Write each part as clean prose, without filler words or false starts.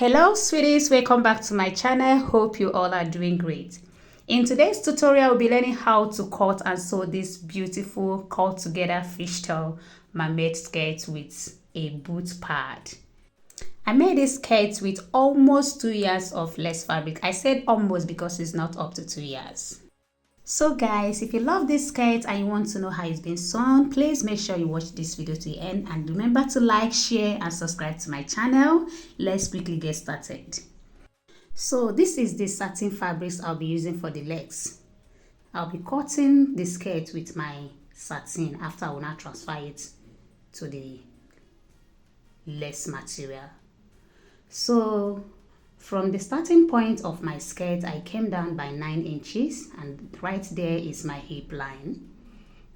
Hello sweeties, welcome back to my channel. Hope you all are doing great. In today's tutorial, we'll be learning how to cut and sew this beautiful cut together fishtail mermaid skirt with a boot pad. I made this skirt with almost 2 years of less fabric. I said almost because it's not up to 2 years. So guys, if you love this skirt and you want to know how it's been sewn, please make sure you watch this video to the end and remember to like, share and subscribe to my channel. Let's quickly get started. So this is the satin fabrics I'll be using for the legs. I'll be cutting the skirt with my satin after I will now transfer it to the lace material. So from the starting point of my skirt, I came down by 9 inches and right there is my hip line.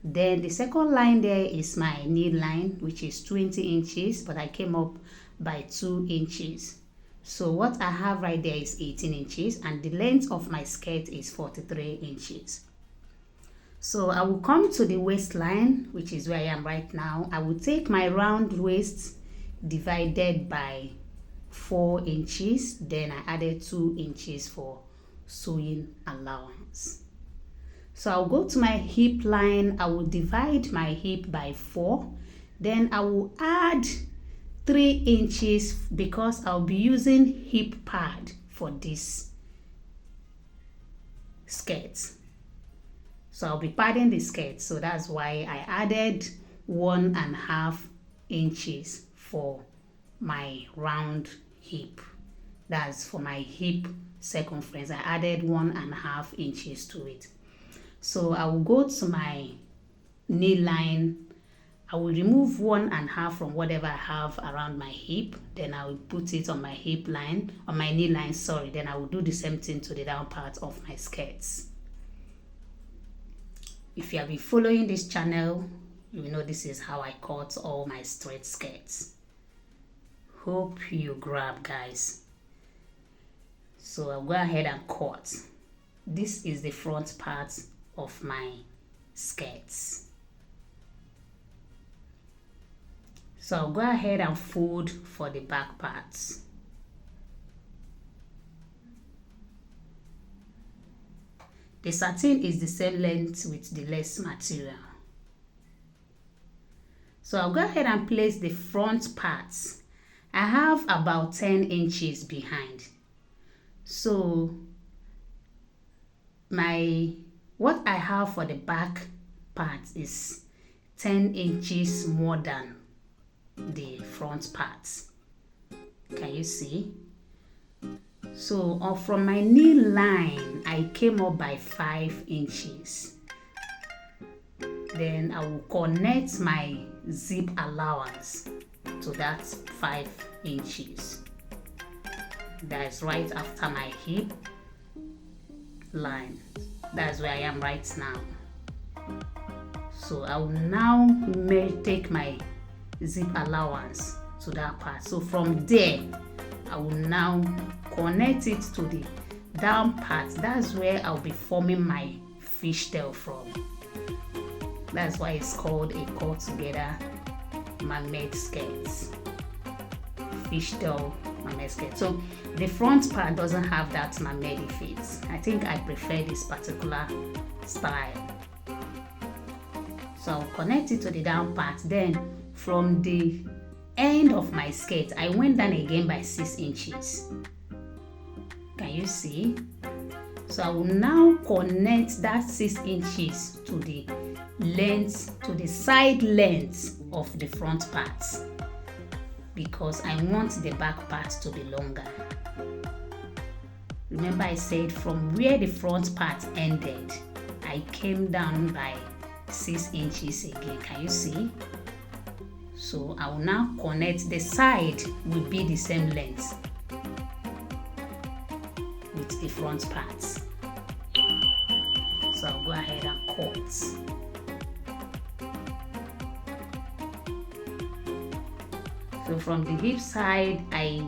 Then the second line there is my knee line, which is 20 inches, but I came up by 2 inches. So what I have right there is 18 inches and the length of my skirt is 43 inches. So I will come to the waistline, which is where I am right now. I will take my round waist divided by 4 inches, then I added 2 inches for sewing allowance. So I'll go to my hip line. I will divide my hip by 4, then I will add 3 inches because I'll be using hip pad for this skirt. So I'll be padding the skirt, so that's why I added 1.5 inches for my round hip. That's for my hip circumference. I added 1.5 inches to it. So I will go to my knee line. I will remove 1.5 from whatever I have around my hip. Then I will put it on my hip line, on my knee line, sorry. Then I will do the same thing to the down part of my skirts. If you have been following this channel, you know this is how I cut all my straight skirts. Hope you grab, guys. So I'll go ahead and cut. This is the front part of my skirts. So I'll go ahead and fold for the back parts. The satin is the same length with the lace material. So I'll go ahead and place the front parts. I have about 10 inches behind. So what I have for the back part is 10 inches more than the front parts. Can you see? So from my knee line, I came up by 5 inches. Then I will connect my zip allowance to that 5 inches. That's right after my hip line. That's where I am right now. So I will now take my zip allowance to that part. So from there, I will now connect it to the down part. That's where I'll be forming my fishtail from. That's why it's called a cut together mermaid skirt. Fishtail mermaid skirt. So the front part doesn't have that mermaid effect. I think I prefer this particular style. So I'll connect it to the down part. Then from the end of my skirt, I went down again by 6 inches. Can you see? So I will now connect that 6 inches to the length, to the side length of the front parts, because I want the back part to be longer. Remember I said from where the front part ended, I came down by 6 inches again. Can you see? So I will now connect. The side will be the same length with the front parts. So I'll go ahead and cut. So from the hip side, I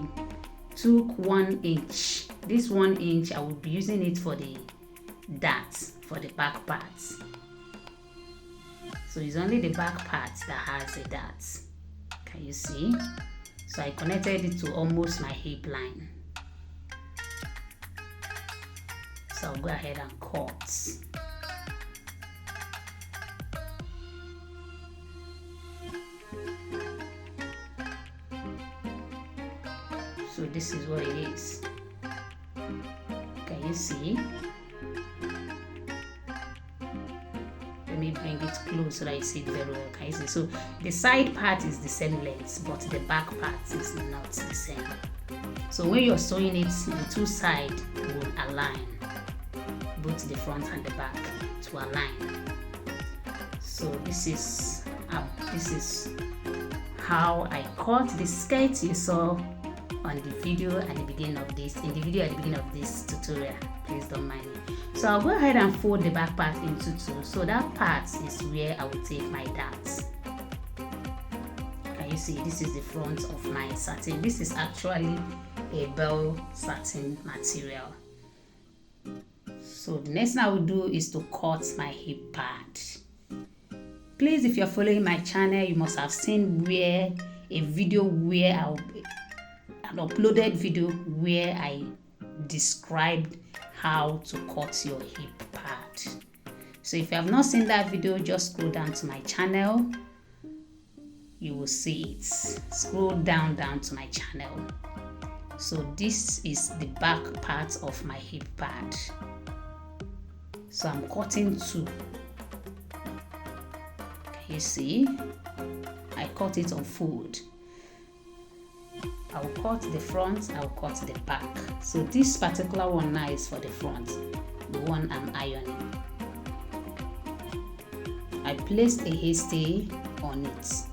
took 1 inch. This 1 inch, I will be using it for the darts, for the back parts. So it's only the back part that has a dart. Can you see? So I connected it to almost my hip line. So I'll go ahead and cut. So this is what it is. Can you see? Let me bring it close so that you see it very well. Can you see? So the side part is the same length, but the back part is not the same. So when you're sewing it, the two sides will align, both the front and the back to align. So this is how I cut the skirt you saw on the video at the beginning of this, tutorial. Please don't mind me. So I'll go ahead and fold the back part into two. So that part is where I will take my darts. Can you see? This is the front of my satin. This is actually a bell satin material. So the next thing I will do is to cut my hip pad. Please, if you're following my channel, you must have seen an uploaded video where I described how to cut your hip pad. So if you have not seen that video, just scroll down to my channel. You will see it. Scroll down to my channel. So this is the back part of my hip pad. So I'm cutting two. Can you see? I cut it on fold. I will cut the front, I will cut the back. So this particular one now is for the front, the one I'm ironing. I placed a hairstay on it.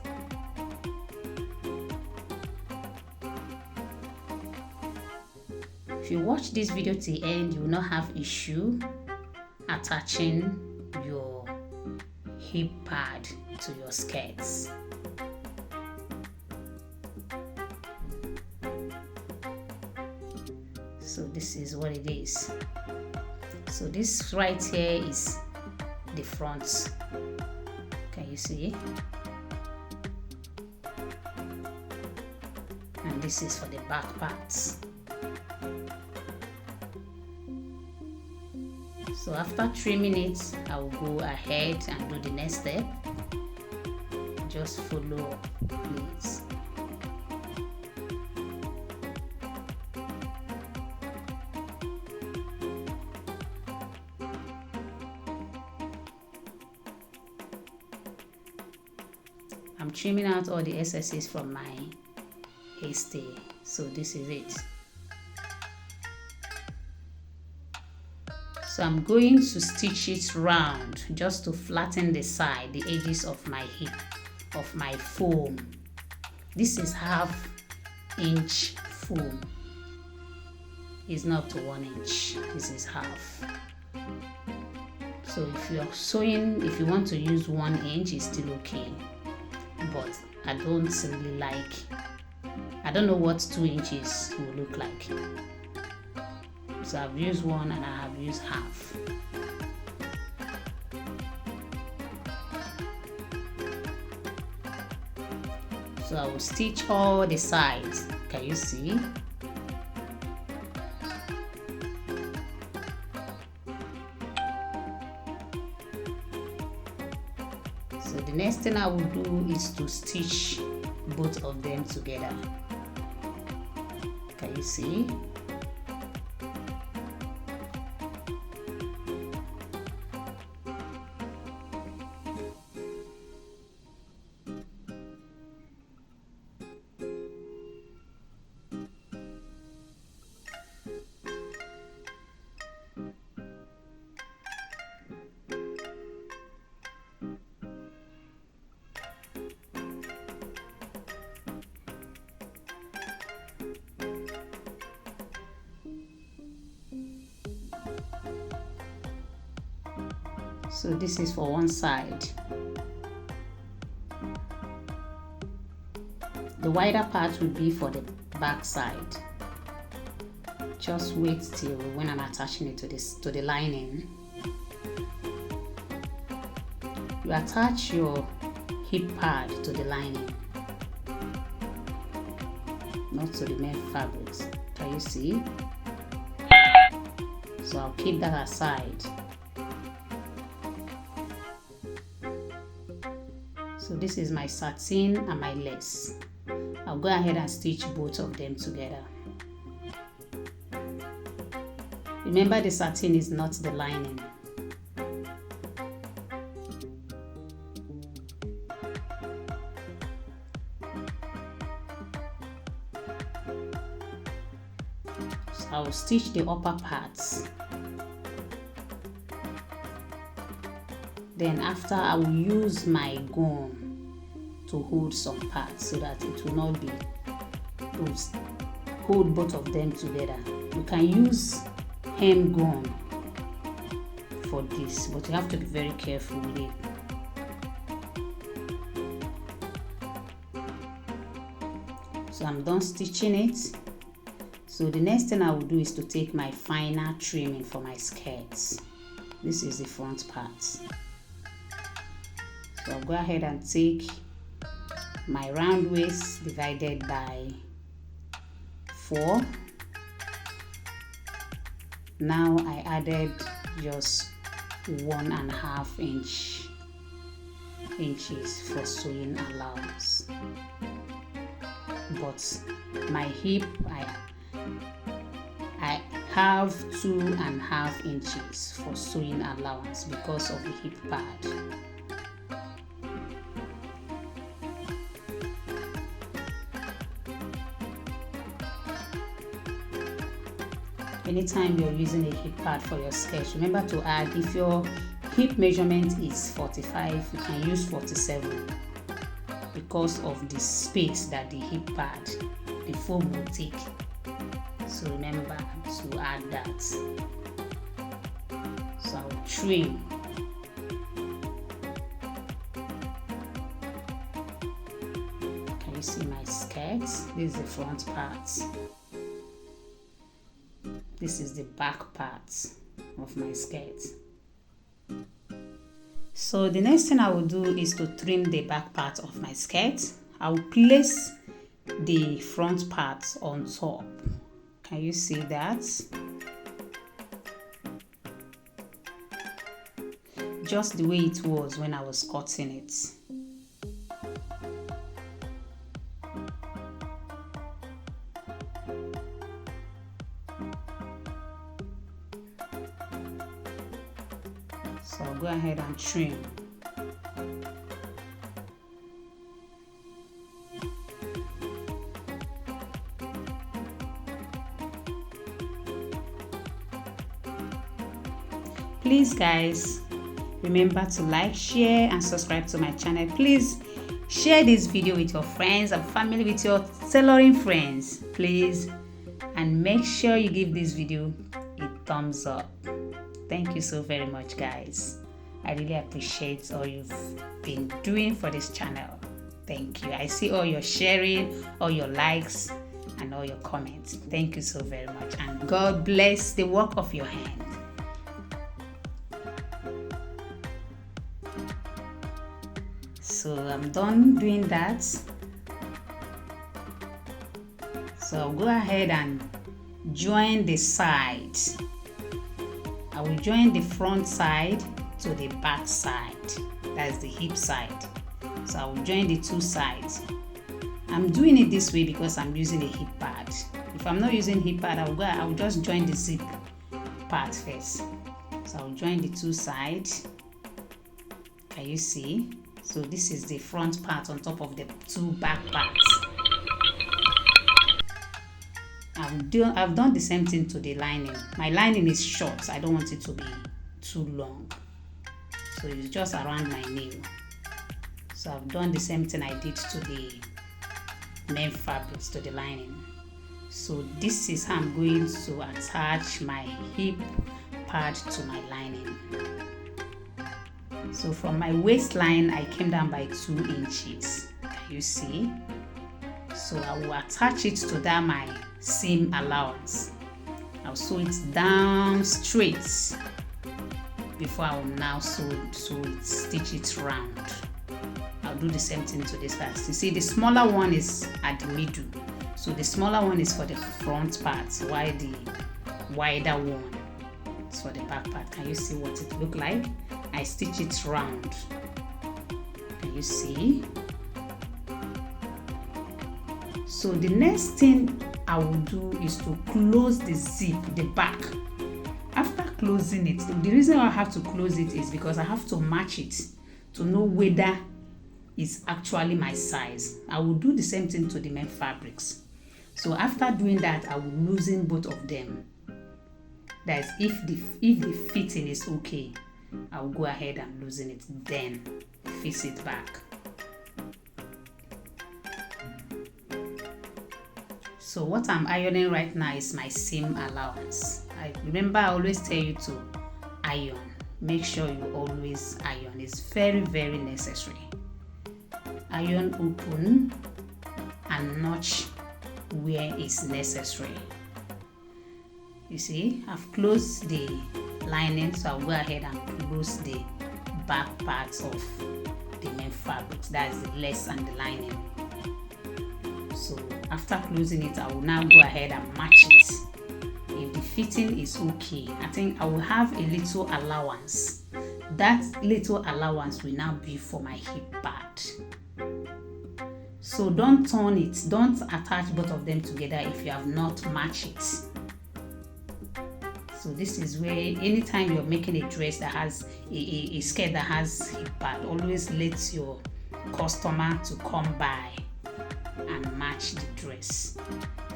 If you watch this video to the end, you will not have issue attaching your hip pad to your skirts. So this is what it is. So this right here is the front. Can you see? And this is for the back parts. So after trimming it, I will go ahead and do the next step. Just follow, please. I'm trimming out all the excesses from my hairstay. So this is it. So I'm going to stitch it round just to flatten the side, the edges of my hip, of my foam. This is 1/2 inch foam. It's not to 1 inch. This is 1/2. So if you are sewing, if you want to use 1 inch, it's still okay. But I don't really like. I don't know what 2 inches will look like. So I've used 1 and I have used 1/2. So I will stitch all the sides. Can you see? So the next thing I will do is to stitch both of them together. Can you see? So this is for one side. The wider part will be for the back side. Just wait till when I'm attaching it to the lining. You attach your hip pad to the lining. not to the main fabrics. Can you see? So I'll keep that aside. So this is my satin and my lace. I'll go ahead and stitch both of them together. Remember, the satin is not the lining. So I'll stitch the upper parts. Then after, I will use my gum to hold some parts so that it will not be to hold both of them together. You can use hem gum for this, but you have to be very careful with it. So I'm done stitching it. So the next thing I will do is to take my final trimming for my skirts. This is the front part. So I'll go ahead and take my round waist divided by 4. Now I added just 1.5 inches for sewing allowance. But my hip, I have 2.5 inches for sewing allowance because of the hip pad. Anytime you're using a hip pad for your skirt, remember to add, if your hip measurement is 45, you can use 47 because of the space that the hip pad, the foam will take. So remember to add that. So I'll trim. Can you see my skirt? This is the front part. This is the back part of my skirt. So the next thing I will do is to trim the back part of my skirt. I will place the front part on top. Can you see that? Just the way it was when I was cutting it. So I'll go ahead and trim. Please guys, remember to like, share and subscribe to my channel. Please share this video with your friends and family, with your tailoring friends, please, and make sure you give this video a thumbs up. Thank you so very much guys. I really appreciate all you've been doing for this channel. Thank you. I see all your sharing, all your likes and all your comments. Thank you so very much, and God bless the work of your hand. So I'm done doing that. So I'll go ahead and join the sides. I will join the front side to the back side. That's the hip side. So I will join the two sides. I'm doing it this way because I'm using a hip pad. If I'm not using hip pad, I will just join the zip part first. So I'll join the two sides. Can you see? So this is the front part on top of the two back parts. I've done the same thing to the lining. My lining is short. I don't want it to be too long. So it's just around my nail. So I've done the same thing I did to the main fabrics, to the lining. So this is how I'm going to attach my hip pad to my lining. So from my waistline, I came down by 2 inches. Can you see? So I will attach it to that my seam allowance. I'll sew it down straight before I will now sew it, stitch it round. I'll do the same thing to this part. You see, the smaller one is at the middle. So the smaller one is for the front part, while the wider one is for the back part. Can you see what it look like? I stitch it round. Can you see? So the next thing I will do is to close the zip, the back. After closing it, the reason I have to close it is because I have to match it to know whether it's actually my size. I will do the same thing to the main fabrics. So after doing that, I will loosen both of them. That is, if the fitting is okay, I will go ahead and loosen it, then fix it back. So what I'm ironing right now is my seam allowance. I always tell you to iron. Make sure you always iron. It's very, very necessary. Iron open and notch where it's necessary. You see, I've closed the lining, so I'll go ahead and close the back parts of the main fabrics. That's the lace and the lining. So after closing it, I will now go ahead and match it. If the fitting is okay, I think I will have a little allowance. That little allowance will now be for my hip pad. So don't turn it, don't attach both of them together if you have not matched it. So this is where anytime you're making a dress that has a skirt that has hip pad, always let your customer to come by and match the dress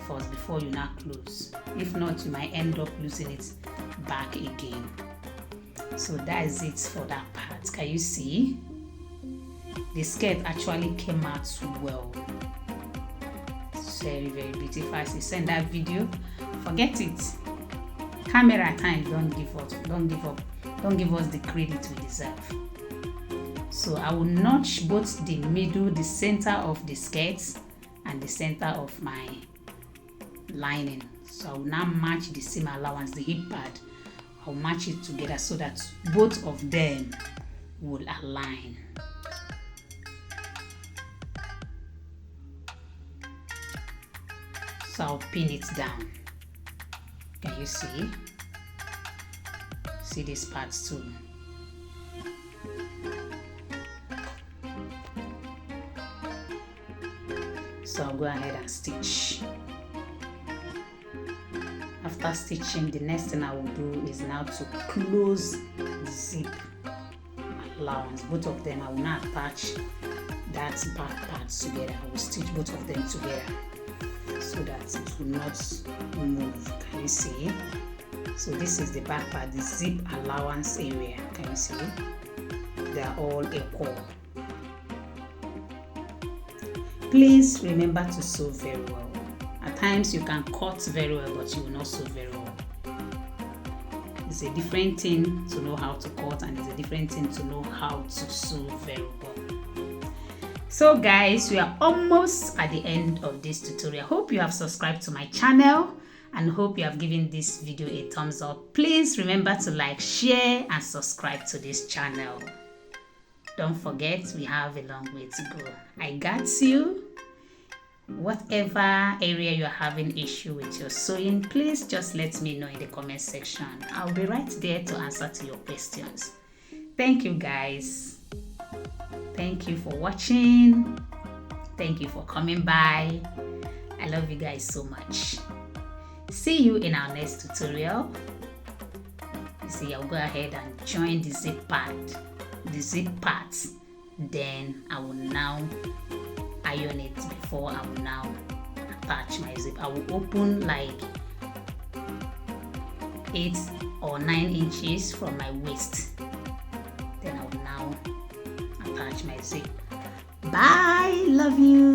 first before you now close. If not, you might end up losing it back again. So that is it for that part. Can you see? The skirt actually came out well. It's very, very beautiful. As you send that video, forget it. Camera at times don't give us the credit we deserve. So I will notch both the middle, the center of the skirt and the center of my lining. So I will now match the seam allowance, the hip pad. I'll match it together so that both of them will align. So I'll pin it down. Can you see? See these parts too. So I'll go ahead and stitch. After stitching, the next thing I will do is now to close the zip allowance. Both of them, I will not attach that back parts together. I will stitch both of them together so that it will not move. Can you see? So this is the back part, the zip allowance area. Can you see? They are all equal. Please remember to sew very well. At times you can cut very well, but you will not sew very well. It's a different thing to know how to cut, and it's a different thing to know how to sew very well. So guys, we are almost at the end of this tutorial. Hope you have subscribed to my channel and hope you have given this video a thumbs up. Please remember to like, share and subscribe to this channel. Don't forget, we have a long way to go. I got you. Whatever area you're having issue with your sewing, please just let me know in the comment section. I'll be right there to answer to your questions. Thank you guys. Thank you for watching. Thank you for coming by. I love you guys so much. See you in our next tutorial. You see, I'll go ahead and join the zip part. The zip parts, then I will now iron it before I will now attach my zip. I will open like 8 or 9 inches from my waist, then I will now attach my zip. Bye, love you.